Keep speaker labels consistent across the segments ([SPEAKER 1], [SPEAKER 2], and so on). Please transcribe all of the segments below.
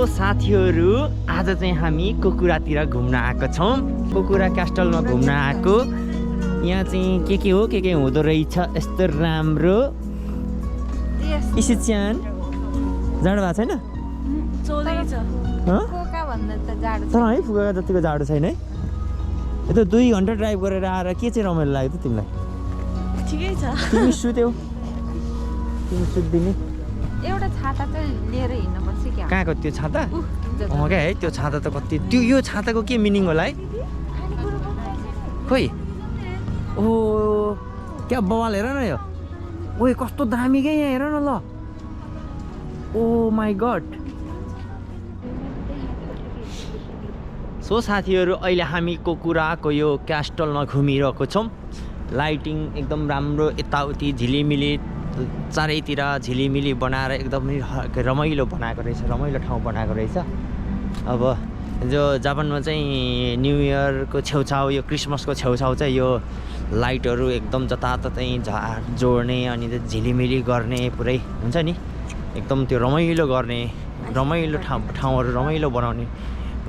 [SPEAKER 1] साथीहरु आज चाहिँ हामी कोकुरातिर घुम्न आएको छौं कोकुरा क्यास्टलमा घुम्न आएको यहाँ चाहिँ के हो के हुँदो रहेछ यस्तो राम्रो इसिच्यान जाडो भएको छैन तर है फुकुओका जतिको जाडो छैन है यता 2 घण्टा ड्राइभ गरेर आएर के चाहिँ रमाइलो लाग्यो त तिमीलाई
[SPEAKER 2] ठिकै छ
[SPEAKER 1] तिमी सुत्यौ तिमी सुत्दिने
[SPEAKER 2] एउटा छाता चाहिँ लिएर हिँड्नुपर्छ क्या
[SPEAKER 1] कहाँको त्यो छाता क्या है त्यो छाता त कति त्यो यो छाताको के मिनिङ होला है खोइ ओ क्या बवाल हेर न यो ओए कस्तो दामी क्या यहाँ हेर न ल ओ माई गड सो साथीहरु अहिले हामी कोकुराको यो क्यास्टलमा घुमिरहेको छौं लाइटिङ एकदम राम्रो यताउति झिलिमिली चारैतिर झिलिमिली बनाएर एकदमै रमाइलो बनाएको रहेछ रमाइलो ठाउँ बनाएको रहेछ अब जो जापानमा चाहिँ न्यू इयरको छेउछाउ यो क्रिसमसको छेउछाउ चाहिँ यो लाइटहरू एकदम जताततै जोड्ने अनि झिलिमिली गर्ने पुरै हुन्छ नि एकदम त्यो रमाइलो गर्ने रमाइलो ठाउँहरू रमाइलो बनाउने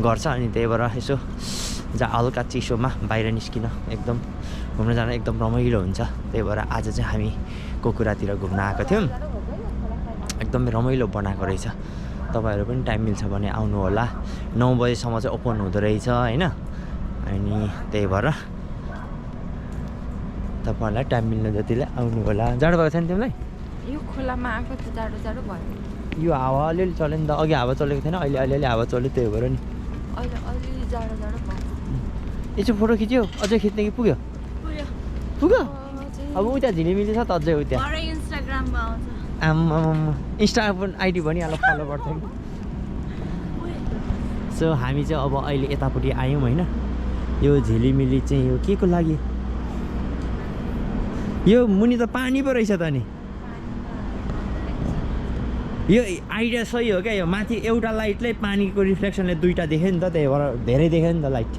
[SPEAKER 1] गर्छ अनि त्यही भएर यसो हल्का चिसोमा बाहिर निस्किन एकदम घुम्न जान एकदम रमाइलो हुन्छ त्यही भएर आज चाहिँ हामी कोकुरातिर घुम्न आएको थियौँ एकदमै रमाइलो बनाएको रहेछ तपाईहरु पनि टाइम मिल्छ भने आउनु होला 9 बजेसम्म चाहिँ ओपन हुँदो रहेछ हैन अनि त्यही भएर तपाईहरुलाई टाइम मिल्ने जतिले आउनु होला जाडो भएको छैन तिमीलाई
[SPEAKER 2] यो खोलामा आएको त जाडो जाडो भयो
[SPEAKER 1] यो हावा अलिअलि चल्यो नि त अघि हावा चलेको थिएन अहिले अलिअलि हावा चल्यो त्यही भएर नि
[SPEAKER 2] अहिले अलि जाडो जाडो भयो
[SPEAKER 1] यसो फोटो खिच्यो अझै खिच्ने कि पुग्यो पुग्यो अब उता झिलिमिली छ त अझै उता
[SPEAKER 2] इन्स्टाग्राममा आउँछ
[SPEAKER 1] इन्स्टा आइडी भनिहाल फलो गर्छ कि सो हामी चाहिँ अब अहिले यतापट्टि आयौँ होइन यो झिलिमिली चाहिँ यो के को लागि यो मुनि त पानी पो रहेछ त नि यो आइडिया सही हो क्या यो माथि एउटा लाइटले पानीको रिफ्लेक्सनले दुईटा देख्यो नि त त्यही भएर धेरै देख्यो नि त लाइट